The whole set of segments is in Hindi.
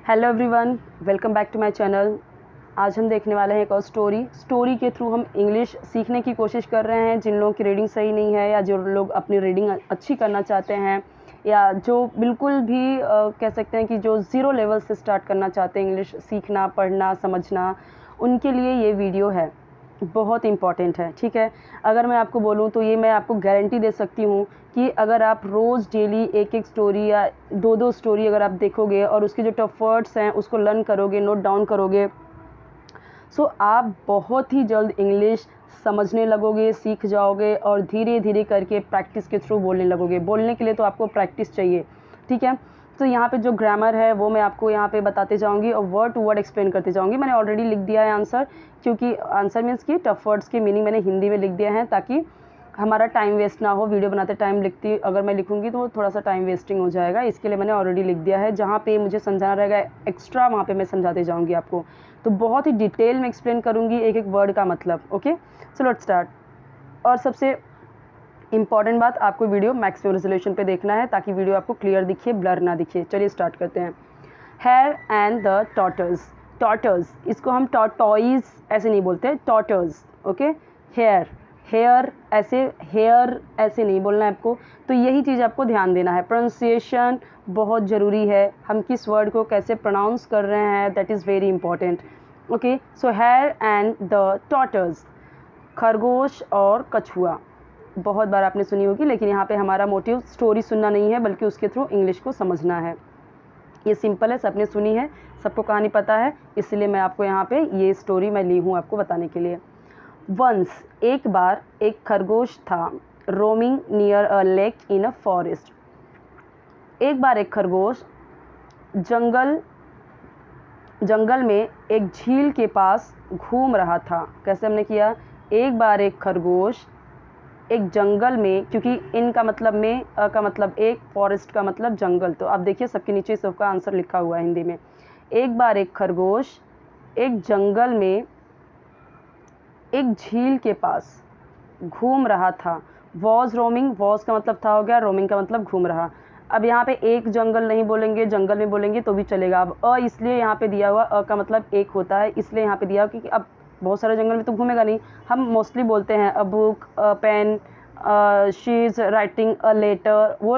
Hello everyone, welcome back to my channel. आज हम देखने वाले हैं एक और स्टोरी के थ्रू हम इंग्लिश सीखने की कोशिश कर रहे हैं। जिन लोगों की रीडिंग सही नहीं है या जो लोग अपनी रीडिंग अच्छी करना चाहते हैं या जो बिल्कुल भी कह सकते हैं कि जो ज़ीरो लेवल से स्टार्ट करना चाहते हैं इंग्लिश सीखना, पढ़ना, समझना, उनके लिए ये वीडियो है, बहुत इम्पॉर्टेंट है। ठीक है, अगर मैं आपको बोलूँ तो ये मैं आपको गारंटी दे सकती हूँ कि अगर आप रोज़ डेली एक एक स्टोरी या दो स्टोरी अगर आप देखोगे और उसके जो टफ वर्ड्स हैं उसको लर्न करोगे, नोट डाउन करोगे, सो आप बहुत ही जल्द इंग्लिश समझने लगोगे, सीख जाओगे और धीरे धीरे करके प्रैक्टिस के थ्रू बोलने लगोगे। बोलने के लिए तो आपको प्रैक्टिस चाहिए। ठीक है, तो यहाँ पे जो ग्रामर है वो मैं आपको यहाँ पे बताते जाऊँगी और वर्ड टू वर्ड एक्सप्लेन करते जाऊँगी। मैंने ऑलरेडी लिख दिया है आंसर, क्योंकि आंसर मीन्स कि टफ वर्ड्स की मीनिंग मैंने हिंदी में लिख दिया है ताकि हमारा टाइम वेस्ट ना हो। वीडियो बनाते टाइम अगर मैं लिखूँगी तो थोड़ा सा टाइम वेस्टिंग हो जाएगा, इसके लिए मैंने ऑलरेडी लिख दिया है। जहाँ पे मुझे समझाना रहेगा एक्स्ट्रा वहाँ पे मैं समझाते जाऊँगी आपको, तो बहुत ही डिटेल में एक्सप्लेन करूँगी एक एक वर्ड का मतलब। Okay, so let's start. और सबसे इम्पॉर्टेंट बात, आपको वीडियो मैक्सिमम रेजोल्यूशन पे देखना है ताकि वीडियो आपको क्लियर दिखे, ब्लर ना दिखे। चलिए स्टार्ट करते हैं। Hare and the tortoise. Tortoise, इसको हम टॉर्टॉइज ऐसे नहीं बोलते, टॉर्टर्स। ओके, हेयर हेयर ऐसे नहीं बोलना है आपको। तो यही चीज़ आपको ध्यान देना है। प्रोनाउंसिएशन बहुत ज़रूरी है, हम किस वर्ड को कैसे प्रोनाउंस कर रहे हैं, that is very important. Okay, so hare and the tortoise, खरगोश और कछुआ। बहुत बार आपने सुनी होगी, लेकिन यहाँ पे हमारा मोटिव स्टोरी सुनना नहीं है बल्कि उसके थ्रू इंग्लिश को समझना है। ये सिंपल है, सबने सुनी है, सबको कहानी पता है, इसलिए मैं आपको यहाँ पे ये स्टोरी मैं ली हूँ आपको बताने के लिए। वंस, एक बार एक खरगोश था, roaming near a lake in a forest. एक बार एक खरगोश जंगल में एक झील के पास घूम रहा था। कैसे हमने किया, एक बार एक खरगोश एक जंगल में, क्योंकि इन का मतलब में, का मतलब एक, फॉरेस्ट का मतलब जंगल, तो आप देखिए सबके नीचे सबका आंसर लिखा हुआ है हिंदी में। एक बार एक खरगोश एक जंगल में एक झील के पास घूम रहा था। वॉज रोमिंग, वॉज का मतलब था हो गया, रोमिंग का मतलब घूम रहा। अब यहाँ पे एक जंगल नहीं बोलेंगे, जंगल में बोलेंगे तो भी चलेगा। अब इसलिए यहाँ पे दिया हुआ, का मतलब एक होता है, इसलिए यहाँ पे दिया हुआ, क्योंकि अब बहुत सारे जंगल में तो घूमेगा नहीं। हम मोस्टली बोलते हैं a book, a pen, she is writing a letter. वो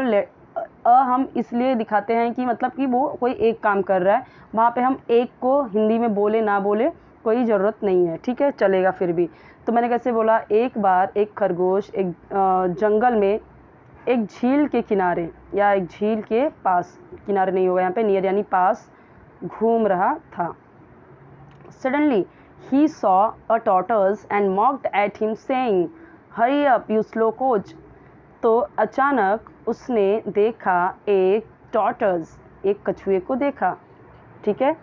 हम इसलिए दिखाते हैं कि मतलब कि वो कोई एक काम कर रहा है। वहाँ पे हम एक को हिंदी में बोले ना बोले कोई ज़रूरत नहीं है। ठीक है, चलेगा फिर भी। तो मैंने कैसे बोला, एक बार एक खरगोश एक जंगल में एक झील के किनारे या एक झील के पास, किनारे नहीं होगा यहाँ पे, नियर यानी पास, घूम रहा था। Suddenly he saw a tortoise and mocked at him saying, hurry up you slow coach. तो अचानक उसने देखा एक टॉर्टोइज, एक कछुए को देखा। ठीक है,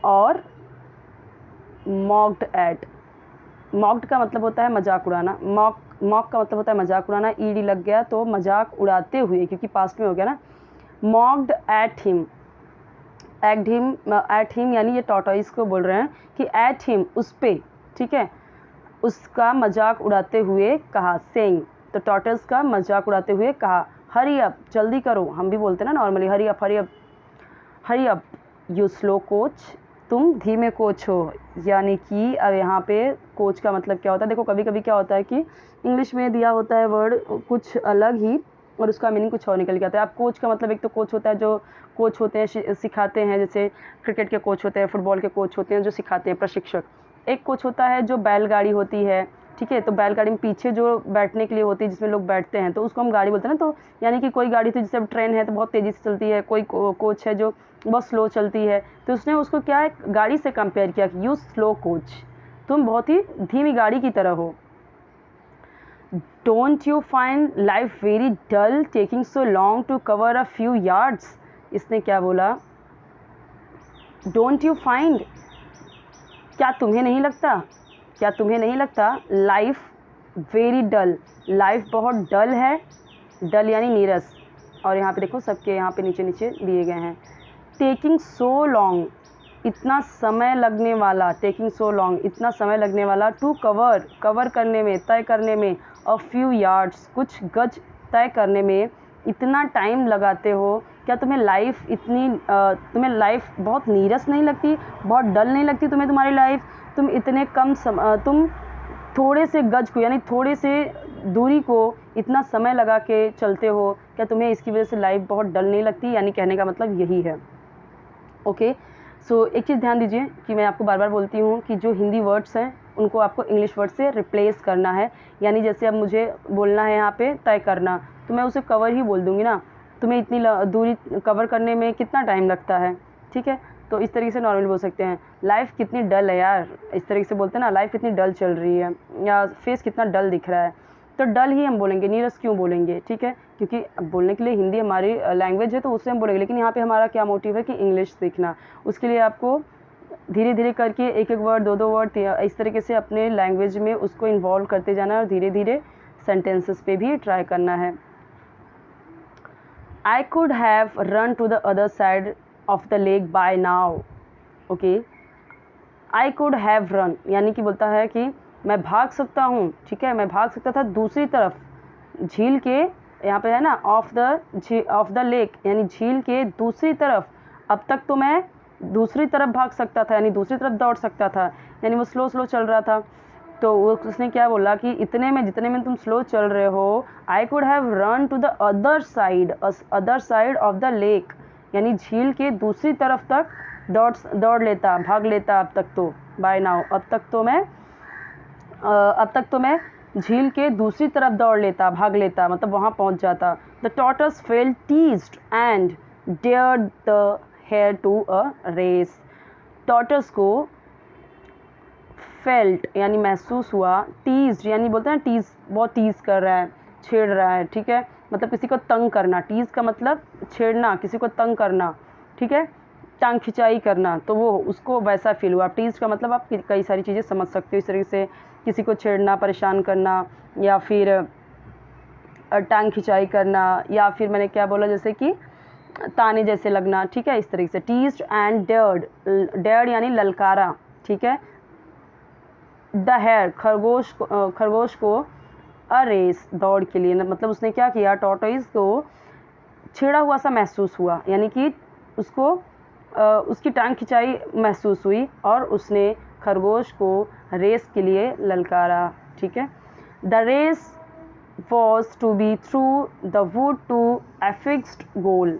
और मॉक्ड एट, मॉक्ड का मतलब होता है मजाक उड़ाना, मॉक का मतलब होता है मजाक उड़ाना, ईडी लग गया तो मजाक उड़ाते हुए, क्योंकि पास्ट में हो गया ना। Mocked at him, at him यानी ये टॉर्टोइज को बोल रहे हैं कि एट हिम, उस पे, ठीक है, उसका मजाक उड़ाते हुए कहा, सेइंग, तो टॉर्टोइज का मजाक उड़ाते हुए कहा, हरी अप, जल्दी करो। हम भी बोलते हैं ना normally, hurry up, hurry up, hurry up you slow coach, तुम धीमे कोच हो। यानी कि अब यहाँ पे कोच का मतलब क्या होता है, देखो कभी कभी क्या होता है कि इंग्लिश में दिया होता है वर्ड कुछ अलग ही और उसका मीनिंग कुछ और निकल के आता है। अब कोच का मतलब, एक तो कोच होता है जो कोच होते हैं, सिखाते हैं, जैसे क्रिकेट के कोच होते हैं, फुटबॉल के कोच होते हैं जो सिखाते हैं, प्रशिक्षक। एक कोच होता है जो बैलगाड़ी होती है, ठीक है, तो बैलगाड़ी में पीछे जो बैठने के लिए होती है, जिसमें लोग बैठते हैं, तो उसको हम गाड़ी बोलते हैं ना। तो यानी कि कोई गाड़ी थी, जैसे ट्रेन है तो बहुत तेज़ी से चलती है, कोई कोच है जो बहुत स्लो चलती है, तो उसने उसको क्या है, गाड़ी से कंपेयर किया कि यू स्लो कोच, तुम बहुत ही धीमी गाड़ी की तरह हो। Don't you find life very dull taking so long to cover a few yards. इसने क्या बोला, डोंट यू फाइंड, क्या तुम्हें नहीं लगता, क्या तुम्हें नहीं लगता, लाइफ वेरी डल, लाइफ बहुत डल है, डल यानी नीरस, और यहाँ पे देखो सबके यहाँ पे नीचे नीचे दिए गए हैं। टेकिंग सो लॉन्ग, इतना समय लगने वाला, टेकिंग सो लॉन्ग, इतना समय लगने वाला, टू कवर, कवर करने में, तय करने में, अ फ्यू यार्ड्स, कुछ गज तय करने में इतना टाइम लगाते हो, क्या तुम्हें लाइफ इतनी तुम्हें लाइफ बहुत नीरस नहीं लगती, बहुत डल नहीं लगती तुम्हें तुम्हारी लाइफ? तुम इतने तुम थोड़े से गज को यानी थोड़े से दूरी को इतना समय लगा के चलते हो, क्या तुम्हें इसकी वजह से लाइफ बहुत डल नहीं लगती? यानी कहने का मतलब यही है। ओके, सो एक चीज़ ध्यान दीजिए कि मैं आपको बार बार बोलती हूँ कि जो हिंदी वर्ड्स हैं उनको आपको इंग्लिश वर्ड से रिप्लेस करना है। यानी जैसे अब मुझे बोलना है यहाँ पे तय करना, तो मैं उसे कवर ही बोल दूँगी ना। तुम्हें इतनी दूरी कवर करने में कितना टाइम लगता है, ठीक है? तो इस तरीके से नॉर्मल बोल सकते हैं, लाइफ कितनी डल है यार, इस तरीके से बोलते हैं ना, लाइफ कितनी डल चल रही है, या फेस कितना डल दिख रहा है। तो डल ही हम बोलेंगे, नीरस क्यों बोलेंगे, ठीक है? क्योंकि बोलने के लिए हिंदी हमारी लैंग्वेज है तो उससे हम बोलेंगे, लेकिन यहाँ पे हमारा क्या मोटिव है कि इंग्लिश सीखना। उसके लिए आपको धीरे धीरे करके एक एक वर्ड, दो वर्ड, इस तरीके से अपने लैंग्वेज में उसको इन्वॉल्व करते जाना है और धीरे धीरे सेंटेंसेस पे भी ट्राई करना है। I could have run to the other side of the lake by now. Okay, I could have run यानी कि बोलता है कि मैं भाग सकता हूँ, ठीक है? मैं भाग सकता था दूसरी तरफ झील के, यहाँ पे है ना ऑफ द लेक, यानी झील के दूसरी तरफ। अब तक तो मैं दूसरी तरफ भाग सकता था, यानी दूसरी तरफ दौड़ सकता था, यानी वो स्लो चल रहा था। तो उसने क्या बोला कि इतने में, जितने में तुम स्लो चल रहे हो, I could have run to the other side of the lake, यानी झील के दूसरी तरफ तक दौड़ लेता, भाग लेता। अब तक तो बाय नाउ, अब तक तो मैं झील के दूसरी तरफ दौड़ लेता, भाग लेता, मतलब वहाँ पहुँच जाता। The tortoise felt teased and dared the hare to a race. Tortoise को फेल्ट यानी महसूस हुआ, टीज्ड यानी बोलते हैं ना टीज, बहुत टीज कर रहा है, छेड़ रहा है, ठीक है? मतलब किसी को तंग करना, टीज का मतलब छेड़ना, किसी को तंग करना, ठीक है? टांग खिंचाई करना, तो वो उसको वैसा फील हुआ। टीज का मतलब आप कई सारी चीज़ें समझ सकते हो इस तरीके से, किसी को छेड़ना, परेशान करना, या फिर टांग खिंचाई करना, या फिर मैंने क्या बोला जैसे कि ताने जैसे लगना, ठीक है? इस तरीके से टीज्ड एंड डेयर्ड यानी ललकारा, ठीक है? द हेयर खरगोश को अ रेस दौड़ के लिए, मतलब उसने क्या किया, टॉर्टोइस को छेड़ा हुआ सा महसूस हुआ, यानी कि उसको उसकी टांग खिंचाई महसूस हुई और उसने खरगोश को रेस के लिए ललकारा, ठीक है? The race was to be through the wood to a fixed goal.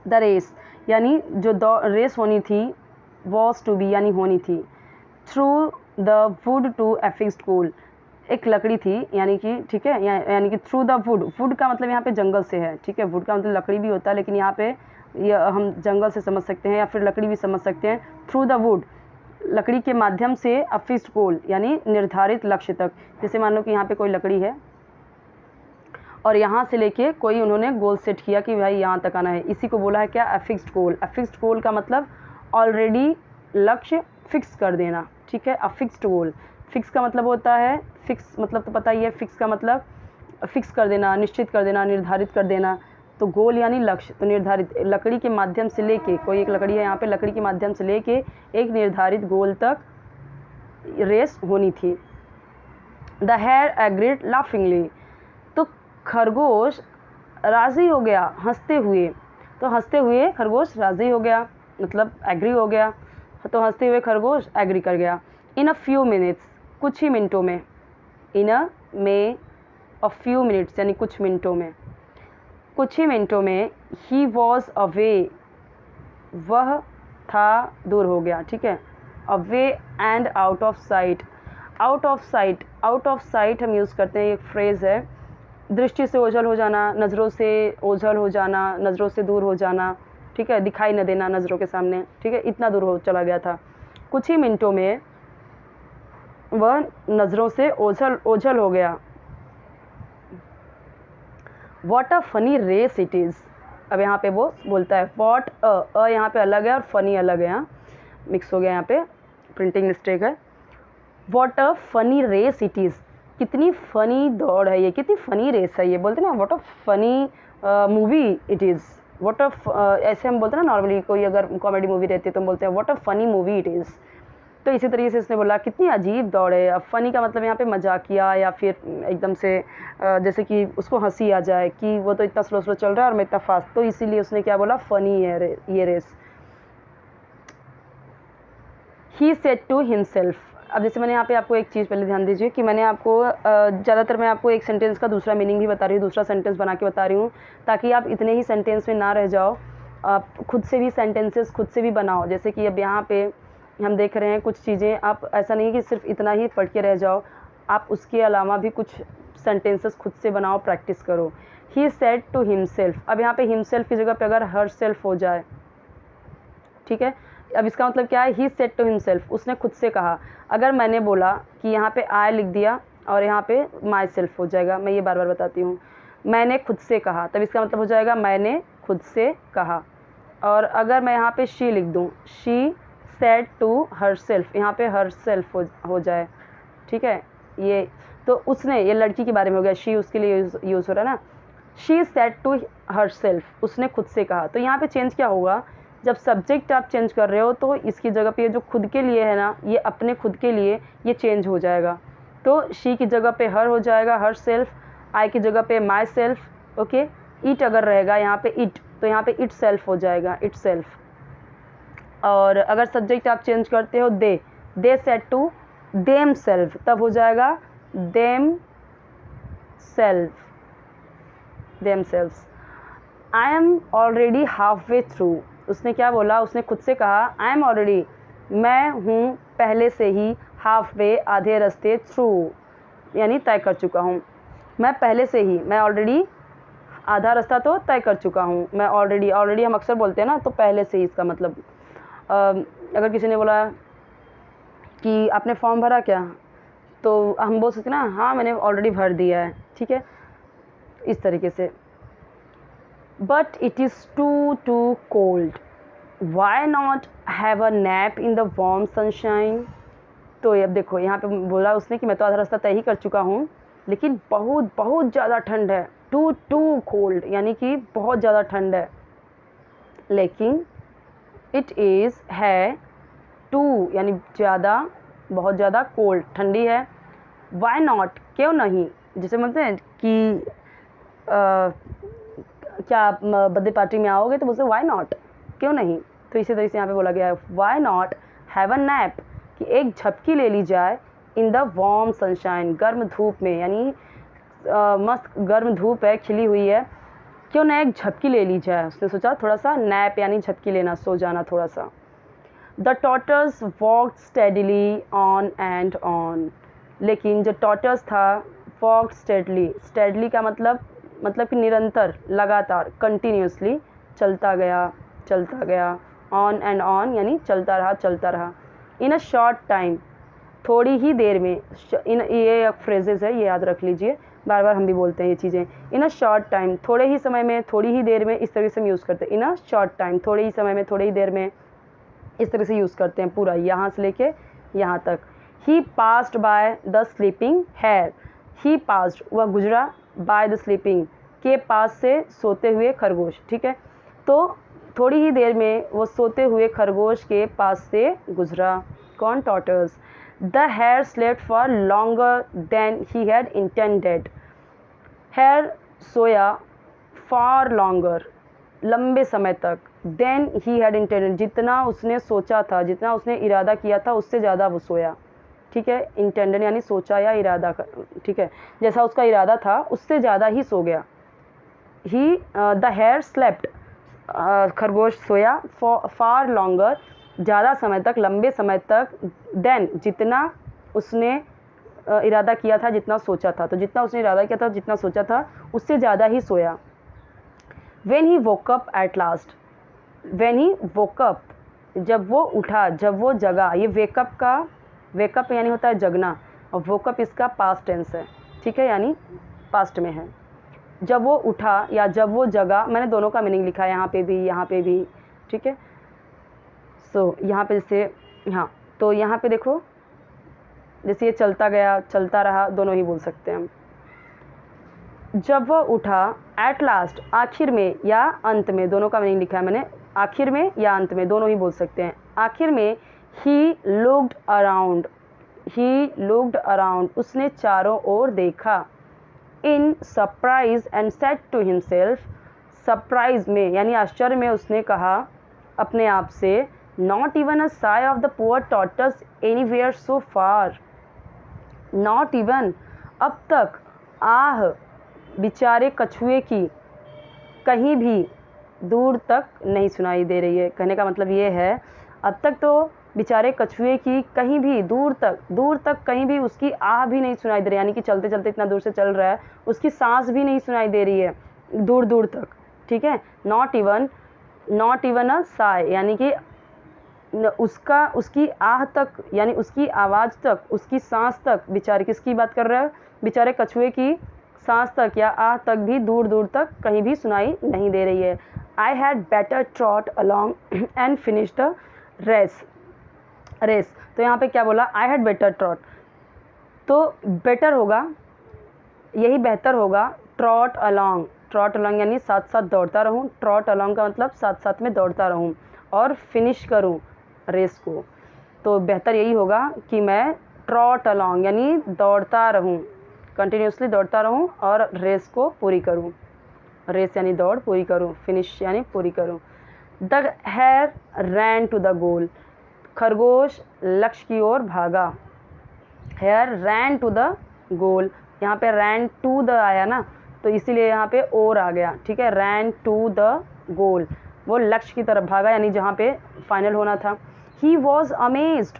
The race यानी जो रेस होनी थी, वॉज टू बी यानी होनी थी, through the wood to a fixed goal, एक लकड़ी थी, यानी कि ठीक है, यानी कि थ्रू द वुड का मतलब यहाँ पे जंगल से है, ठीक है? वुड का मतलब लकड़ी भी होता है, लेकिन यहाँ पे हम जंगल से समझ सकते हैं या फिर लकड़ी भी समझ सकते हैं। थ्रू द वुड लकड़ी के माध्यम से, अ फिक्स्ड गोल यानी निर्धारित लक्ष्य तक। जैसे मान लो कि यहाँ पे कोई लकड़ी है और यहाँ से लेके कोई उन्होंने गोल सेट किया कि भाई यहाँ तक आना है, इसी को बोला है क्या, अ फिक्स्ड गोल। अ फिक्स्ड गोल का मतलब ऑलरेडी लक्ष्य फिक्स कर देना, ठीक है? अ फिक्स्ड गोल, फिक्स का मतलब होता है, फिक्स मतलब तो पता ही है, फिक्स का मतलब फिक्स कर देना, निश्चित कर देना, निर्धारित कर देना। तो गोल यानी लक्ष्य, तो निर्धारित, लकड़ी के माध्यम से लेके, कोई एक लकड़ी है यहाँ पे, लकड़ी के माध्यम से लेके एक निर्धारित गोल तक रेस होनी थी। द हेयर एग्रीड लाफिंगली, तो खरगोश राज़ी हो गया हंसते हुए, तो हंसते हुए खरगोश राज़ी हो गया, मतलब एग्री हो गया, तो हंसते हुए खरगोश एग्री कर गया। इन अ फ्यू मिनट्स, कुछ ही मिनटों में, इन अ फ्यू मिनट्स यानी कुछ मिनटों में, कुछ ही मिनटों में, ही वॉज अवे, वह था दूर हो गया, ठीक है? Away and out of site, out of site हम यूज़ करते हैं, एक फ्रेज़ है, दृष्टि से ओझल हो जाना, नज़रों से ओझल हो जाना, नज़रों से दूर हो जाना, ठीक है? दिखाई न देना नज़रों के सामने, ठीक है? इतना दूर हो चला गया था। कुछ ही मिनटों में वह नज़रों से ओझल हो गया। What a funny race it is, अब यहाँ पे वो बोलता है वॉट अ यहाँ पे अलग है और फनी अलग है, यहाँ मिक्स हो गया, यहाँ पे प्रिंटिंग मिस्टेक है। What a funny race it is, कितनी फ़नी दौड़ है ये, कितनी फ़नी रेस है ये, बोलते ना what a funny movie it is, ऐसे हम बोलते हैं ना नॉर्मली, कोई अगर कॉमेडी मूवी रहती है तो हम बोलते हैं what a funny movie it is. तो इसी तरीके से उसने बोला कितनी अजीब दौड़ है। अब फ़नी का मतलब यहाँ पे मजाकिया या फिर एकदम से जैसे कि उसको हंसी आ जाए कि वो तो इतना स्लो स्लो चल रहा है और मैं इतना फास्ट, तो इसीलिए उसने क्या बोला, फ़नी है ये race. He said to himself. अब जैसे मैंने यहाँ पे आपको एक चीज़ पहले ध्यान दीजिए कि मैंने आपको ज़्यादातर मैं आपको एक सेंटेंस का दूसरा मीनिंग भी बता रही हूँ, दूसरा सेंटेंस बना के बता रही हूँ, ताकि आप इतने ही सेंटेंस में ना रह जाओ, आप खुद से भी सेंटेंसेस खुद से भी बनाओ। जैसे कि अब यहाँ पे हम देख रहे हैं कुछ चीज़ें, आप ऐसा नहीं कि सिर्फ इतना ही पढ़ के रह जाओ, आप उसके अलावा भी कुछ सेंटेंसेस खुद से बनाओ, प्रैक्टिस करो। He said to himself. अब यहाँ पे हिमसेल्फ की जगह पे अगर हर सेल्फ हो जाए, ठीक है, अब इसका मतलब क्या है, ही सेड टू हिमसेल्फ, उसने खुद से कहा। अगर मैंने बोला कि यहाँ पे आई लिख दिया और यहाँ पे माई सेल्फ हो जाएगा, मैं ये बार बार बताती हूँ, मैंने खुद से कहा, तब इसका मतलब हो जाएगा मैंने खुद से कहा। और अगर मैं यहाँ पे शी लिख दूँ, she said to herself, यहाँ पे हर सेल्फ हो जाए, ठीक है, ये तो उसने, ये लड़की के बारे में हो गया, शी उसके लिए यूज़ हो रहा है ना, she said to herself, उसने खुद से कहा। तो यहाँ पे चेंज क्या होगा, जब सब्जेक्ट आप चेंज कर रहे हो तो इसकी जगह पे ये जो खुद के लिए है ना, ये अपने खुद के लिए ये चेंज हो जाएगा। तो शी की जगह पे हर हो जाएगा, हर सेल्फ, आई की जगह पे माई सेल्फ, ओके, इट अगर रहेगा यहाँ पे इट, तो यहाँ पे इट सेल्फ हो जाएगा, इट सेल्फ। और अगर सब्जेक्ट आप चेंज करते हो, they said to themself, तब हो जाएगा themself, themself. I am already halfway through, उसने क्या बोला, उसने खुद से कहा आई एम ऑलरेडी, मैं हूँ पहले से ही, हाफ वे आधे रास्ते, थ्रू यानी तय कर चुका हूँ, मैं पहले से ही, मैं ऑलरेडी आधा रास्ता तो तय कर चुका हूँ, मैं ऑलरेडी हम अक्सर बोलते हैं ना, तो पहले से ही इसका मतलब। अगर किसी ने बोला कि आपने फॉर्म भरा क्या, तो हम बोल सकते ना, हाँ मैंने ऑलरेडी भर दिया है, ठीक है, इस तरीके से। But it is too cold, why not have a nap in the warm sunshine. तो अब देखो यहाँ पे बोला उसने कि मैं तो आधा रास्ता तय ही कर चुका हूँ, लेकिन बहुत बहुत ज़्यादा ठंड है, टू कोल्ड यानी कि बहुत ज़्यादा ठंड है, लेकिन इट इज़ है टू यानी ज़्यादा, बहुत ज़्यादा, कोल्ड ठंडी है। वाई नॉट क्यों नहीं, जैसे बोलते हैं कि क्या आप बर्थडे पार्टी में आओगे, तो बोलते वाई नॉट, क्यों नहीं। तो इसी तरह से यहाँ पे बोला गया है why not have a nap, कि एक झपकी ले ली जाए, इन द वार्म सनशाइन, गर्म धूप में, यानी मस्त गर्म धूप है, खिली हुई है, क्यों ना एक झपकी ले ली जाए। उसने सोचा थोड़ा सा नैप यानी झपकी लेना, सो जाना थोड़ा सा। The tortoise walked steadily on and on, लेकिन जो टॉर्टर्स था वॉक्ड स्टेडली का मतलब कि निरंतर, लगातार, कंटिन्यूसली चलता गया, ऑन एंड ऑन यानी चलता रहा। इन अ शॉर्ट टाइम, थोड़ी ही देर में, ये एक फ्रेजेस है, ये याद रख लीजिए, बार बार हम भी बोलते हैं ये चीज़ें। इन अ शॉर्ट टाइम, थोड़े ही समय में, थोड़ी ही देर में, इस तरह से हम यूज़ करते हैं। इन अ शॉर्ट टाइम, थोड़े ही समय में, थोड़ी ही देर में, इस तरह से यूज़ करते हैं पूरा, यहाँ से लेके यहाँ तक। He passed by the sleeping hare, he passed वह गुजरा, बाय द स्लीपिंग के पास से, सोते हुए खरगोश, ठीक है, तो थोड़ी ही देर में वो सोते हुए खरगोश के पास से गुजरा। कौन, tortoise. The hare slept for longer than he had intended, hare सोया, फॉर लॉन्गर लंबे समय तक, देन ही हैड इंटेंडेड जितना उसने सोचा था, जितना उसने इरादा किया था, उससे ज़्यादा वो सोया, ठीक है, इंटेंडेड यानी सोचा या इरादा, ठीक है, जैसा उसका इरादा था उससे ज़्यादा ही सो गया। ही द हेयर स्लेप्ट, खरगोश सोया, फार लॉन्गर ज़्यादा समय तक, लंबे समय तक, देन जितना उसने इरादा किया था, जितना सोचा था, तो जितना उसने इरादा किया था, जितना सोचा था, उससे ज़्यादा ही सोया। When he woke up at last, when he woke up, जब वो उठा, जब वो जगा, ये वेकअप का, वेकअप यानी होता है जगना, और वोकअप इसका पास्ट टेंस है, ठीक है, यानी पास्ट में है। जब वो उठा या जब वो जगा, मैंने दोनों का मीनिंग लिखा है, यहाँ पे भी, ठीक है। सो यहाँ पे जैसे, हाँ, तो यहाँ पे देखो, जैसे ये चलता गया, चलता रहा, दोनों ही बोल सकते हैं हम। जब वह उठा, एट लास्ट, आखिर में या अंत में, दोनों का मीनिंग लिखा है मैंने, आखिर में या अंत में, दोनों ही बोल सकते हैं। आखिर में he looked around, he looked around, उसने चारों ओर देखा। In surprise and said to himself, surprise में यानी आश्चर्य में उसने कहा अपने आप से, नॉट इवन अ साई of the poor tortoise anywhere so far, not even, अब तक, आह बेचारे कछुए की कहीं भी दूर तक नहीं सुनाई दे रही है। कहने का मतलब ये है, अब तक तो बेचारे कछुए की कहीं भी दूर तक कहीं भी उसकी आह भी नहीं सुनाई दे रही, यानी कि चलते चलते इतना दूर से चल रहा है, उसकी सांस भी नहीं सुनाई दे रही है दूर दूर तक, ठीक है। नॉट इवन अ साय, यानी कि उसकी आह तक, यानी उसकी आवाज़ तक, उसकी सांस तक, बेचारे किसकी बात कर रहा है, बेचारे कछुए की सांस तक या आह तक भी दूर दूर तक कहीं भी सुनाई नहीं दे रही है। I had better trot along and finish the race, तो यहाँ पे क्या बोला, आई हैड बेटर ट्रॉट, तो बेटर होगा, यही बेहतर होगा, ट्रॉट अलॉन्ग यानी साथ साथ दौड़ता रहूँ, ट्रॉट अलॉन्ग का मतलब साथ साथ में दौड़ता रहूँ, और फिनिश करूँ रेस को, तो बेहतर यही होगा कि मैं ट्रॉट अलॉन्ग यानी दौड़ता रहूँ, कंटिन्यूसली दौड़ता रहूँ और रेस को पूरी करूँ, रेस यानी दौड़ पूरी करूँ, फिनिश यानी पूरी करूँ। The hare ran to the goal, खरगोश लक्ष्य की ओर भागा। Hare ran to the goal, यहाँ पे रैन टू द आया ना, तो इसीलिए यहाँ पे और आ गया, ठीक है। रैन टू द गोल, वो लक्ष्य की तरफ भागा, यानी जहाँ पे फाइनल होना था। ही वॉज अमेज्ड,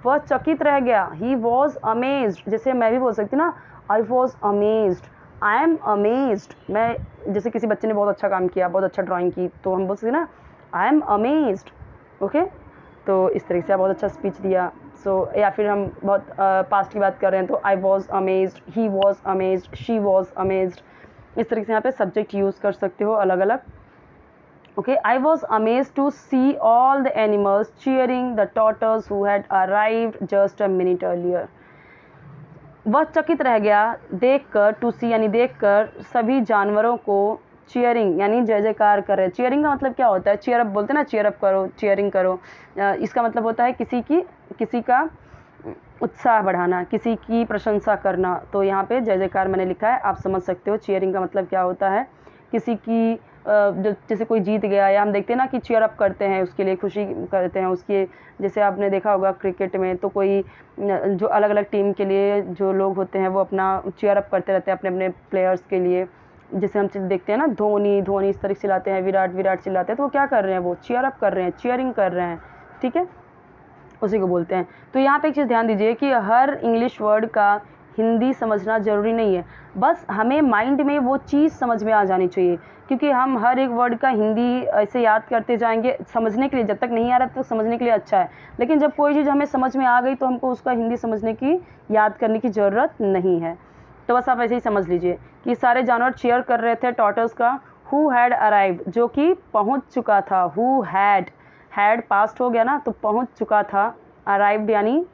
वह चकित रह गया। ही वॉज अमेज्ड, जैसे मैं भी बोल सकती ना, आई was amazed, I am amazed, मैं जैसे किसी बच्चे ने बहुत अच्छा काम किया, बहुत अच्छा ड्राइंग की, तो हम बोल सकते ना आई एम अमेज्ड, ओके। तो इस तरीके से आप बहुत अच्छा स्पीच दिया। सो या फिर हम बहुत पास्ट की बात कर रहे हैं तो आई was amazed, he was amazed, she was amazed, इस तरीके से यहाँ पे सब्जेक्ट यूज़ कर सकते हो अलग अलग, okay. I was amazed to see all the animals cheering the tortoise who had arrived just a minute earlier, वह चकित रह गया देखकर, टू सी यानी देखकर, सभी जानवरों को चीयरिंग यानी जय जयकार कर रहे। चीयरिंग का मतलब क्या होता है, चीयर अप बोलते हैं ना, चीयर अप करो, चीयरिंग करो, इसका मतलब होता है किसी का उत्साह बढ़ाना, किसी की प्रशंसा करना। तो यहाँ पे जय जयकार मैंने लिखा है, आप समझ सकते हो चीयरिंग का मतलब क्या होता है। किसी की जैसे कोई जीत गया, या हम देखते हैं ना कि चीयर अप करते हैं, उसके लिए खुशी करते हैं उसके, जैसे आपने देखा होगा क्रिकेट में, तो कोई जो अलग अलग टीम के लिए जो लोग होते हैं वो अपना चीयर अप करते रहते हैं अपने अपने प्लेयर्स के लिए। जैसे हम देखते हैं ना, धोनी इस तरह चिल्लाते हैं, विराट चिल्लाते हैं, तो वो क्या कर रहे हैं, वो चीयर अप कर रहे हैं, चीयरिंग कर रहे हैं, ठीक है, उसी को बोलते हैं। तो यहाँ पे एक चीज़ ध्यान दीजिए कि हर इंग्लिश वर्ड का हिंदी समझना ज़रूरी नहीं है, बस हमें माइंड में वो चीज़ समझ में आ जानी चाहिए, क्योंकि हम हर एक वर्ड का हिंदी ऐसे याद करते जाएंगे समझने के लिए, जब तक नहीं आ रहा तो समझने के लिए अच्छा है, लेकिन जब कोई चीज़ हमें समझ में आ गई तो हमको उसका हिंदी समझने की, याद करने की ज़रूरत नहीं है। तो बस आप ऐसे ही समझ लीजिए कि सारे जानवर चीयर कर रहे थे टॉर्टोइस का, हु हैड अराइव्ड, जो कि पहुँच चुका था, हु हैड पास्ट हो गया ना, तो पहुँच चुका था, अराइव्ड यानी,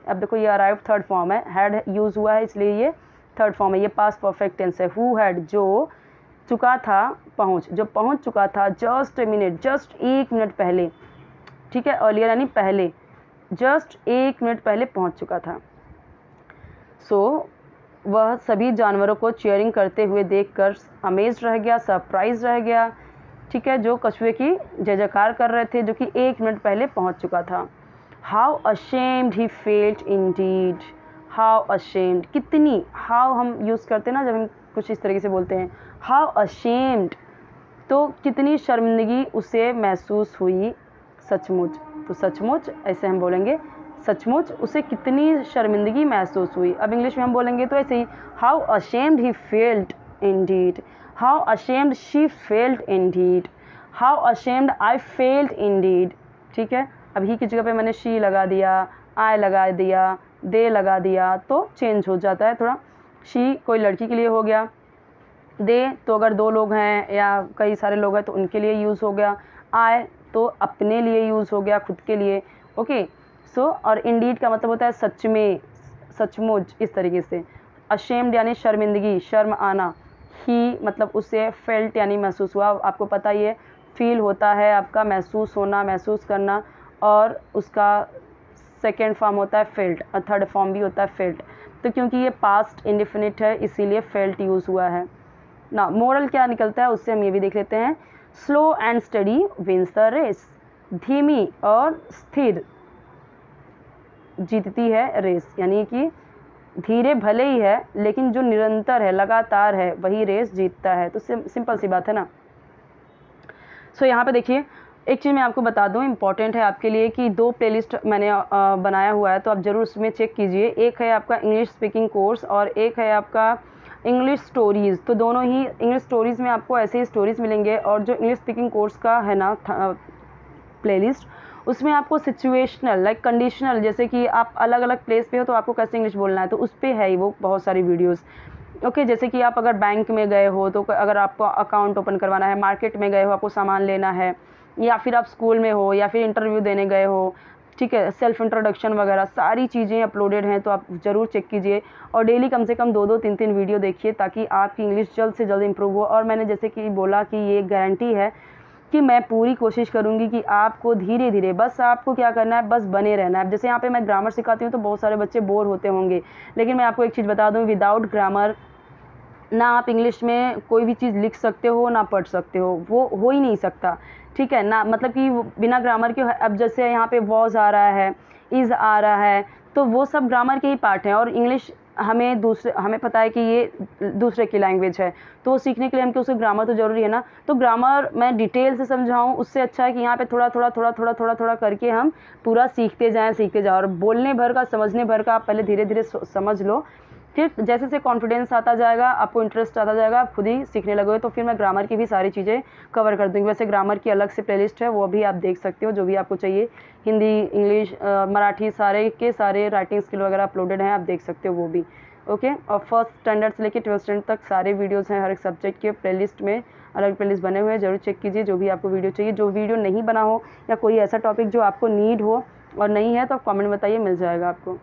अब देखो ये अराइव थर्ड फॉर्म है, हैड यूज़ हुआ है इसलिए ये थर्ड फॉर्म है, ये पास्ट परफेक्ट टेंस है। हु हैड, जो चुका था, जो पहुंच चुका था, just a minute, just 1 minute पहले, ठीक है, अर्लियर यानी पहले, जस्ट 1 मिनट पहले पहुंच चुका था। सो वह सभी जानवरों को चीयरिंग करते हुए देखकर अमेज रह गया, सरप्राइज रह गया, ठीक है, जो कछुए की जय जयकार कर रहे थे, जो कि 1 मिनट पहले पहुंच चुका था। How ashamed he felt indeed, how ashamed, कितनी, हाउ हम यूज़ करते हैं ना जब हम कुछ इस तरीके से बोलते हैं, हाउ अशेम्ड, तो कितनी शर्मिंदगी उसे महसूस हुई, सचमुच, तो सचमुच ऐसे हम बोलेंगे, सचमुच उसे कितनी शर्मिंदगी महसूस हुई। अब इंग्लिश में हम बोलेंगे तो ऐसे ही, how ashamed he felt indeed, how ashamed she felt indeed, how ashamed I felt indeed, ठीक है। अब ही की जगह पे मैंने शी लगा दिया, आई लगा दिया, दे लगा दिया, तो चेंज हो जाता है थोड़ा। शी कोई लड़की के लिए हो गया, दे तो अगर 2 लोग हैं या कई सारे लोग हैं तो उनके लिए यूज़ हो गया, आई तो अपने लिए यूज़ हो गया, खुद के लिए, ओके। सो और इंडीड का मतलब होता है सच में, सचमुच, इस तरीके से। अशेम्ड यानी शर्मिंदगी, शर्म आना, ही मतलब उसे, फेल्ट यानी महसूस हुआ, आपको पता ही है फील होता है आपका महसूस होना, महसूस करना, और उसका सेकेंड फॉर्म होता है फेल्ट और थर्ड फॉर्म भी होता है फेल्ट। तो क्योंकि ये पास्ट इंडिफिनिट है इसीलिए फेल्ट यूज़ हुआ है ना। मोरल क्या निकलता है उससे हम ये भी देख लेते हैं। Slow and steady wins the race, धीमी और स्थिर जीतती है रेस, यानी कि धीरे भले ही है लेकिन जो निरंतर है, लगातार है, वही रेस जीतता है। तो सिंपल सी बात है ना। सो यहाँ पे देखिए एक चीज़ मैं आपको बता दूँ, इम्पॉर्टेंट है आपके लिए कि 2 प्लेलिस्ट मैंने बनाया हुआ है, तो आप ज़रूर उसमें चेक कीजिए। एक है आपका इंग्लिश स्पीकिंग कोर्स और एक है आपका इंग्लिश स्टोरीज़। तो दोनों ही इंग्लिश स्टोरीज़ में आपको ऐसे ही स्टोरीज़ मिलेंगे, और जो इंग्लिश स्पीकिंग कोर्स का है ना प्लेलिस्ट, उसमें आपको सिचुएशनल लाइक कंडीशनल, जैसे कि आप अलग अलग प्लेस पे हो तो आपको कैसे इंग्लिश बोलना है, तो उस पर है ही वो बहुत सारी वीडियोस। ओके, जैसे कि आप अगर बैंक में गए हो तो अगर आपको अकाउंट ओपन करवाना है, मार्केट में गए हो आपको सामान लेना है, या फिर आप स्कूल में हो या फिर इंटरव्यू देने गए हो, ठीक है, सेल्फ इंट्रोडक्शन वगैरह सारी चीज़ें अपलोडेड हैं, तो आप ज़रूर चेक कीजिए। और डेली कम से कम 2-2 3-3 वीडियो देखिए ताकि आपकी इंग्लिश जल्द से जल्द इंप्रूव हो। और मैंने जैसे कि बोला कि ये गारंटी है कि मैं पूरी कोशिश करूंगी कि आपको धीरे धीरे, बस आपको क्या करना है, बस बने रहना है। जैसे यहाँ पे मैं ग्रामर सिखाती हूँ तो बहुत सारे बच्चे बोर होते होंगे, लेकिन मैं आपको एक चीज़ बता दूँ, विदाउट ग्रामर ना आप इंग्लिश में कोई भी चीज़ लिख सकते हो ना पढ़ सकते हो, वो हो ही नहीं सकता, ठीक है ना। मतलब कि बिना ग्रामर के, अब जैसे यहाँ पे वॉज आ रहा है, इज़ आ रहा है, तो वो सब ग्रामर के ही पार्ट हैं। और इंग्लिश हमें पता है कि ये दूसरे की लैंग्वेज है, तो वो सीखने के लिए हमको उसका ग्रामर तो ज़रूरी है ना। तो ग्रामर मैं डिटेल से समझाऊँ उससे अच्छा है कि यहाँ पे थोड़ा थोड़ा थोड़ा थोड़ा थोड़ा थोड़ा करके हम पूरा सीखते जाएँ। और बोलने भर का, समझने भर का आप पहले धीरे धीरे समझ लो, फिर जैसे जैसे कॉन्फिडेंस आता जाएगा, आपको इंटरेस्ट आता जाएगा, आप खुद ही सीखने लगोगे, तो फिर मैं ग्रामर की भी सारी चीज़ें कवर कर दूँगी। वैसे ग्रामर की अलग से प्लेलिस्ट है, वो भी आप देख सकते हो, जो भी आपको चाहिए। हिंदी, इंग्लिश, मराठी, सारे के सारे राइटिंग स्किल वगैरह अपलोडेड हैं, आप देख सकते हो वो भी। ओके, और फर्स्ट स्टैंडर्ड से लेकर 12th स्टैंडर्ड तक सारे वीडियोज़ हैं, हर एक सब्जेक्ट के प्लेलिस्ट में अलग प्लेलिस्ट बने हुए हैं, ज़रूर चेक कीजिए। जो भी आपको वीडियो चाहिए, जो वीडियो नहीं बना हो या कोई ऐसा टॉपिक जो आपको नीड हो और नहीं है, तो आप कॉमेंट में बताइए, मिल जाएगा आपको।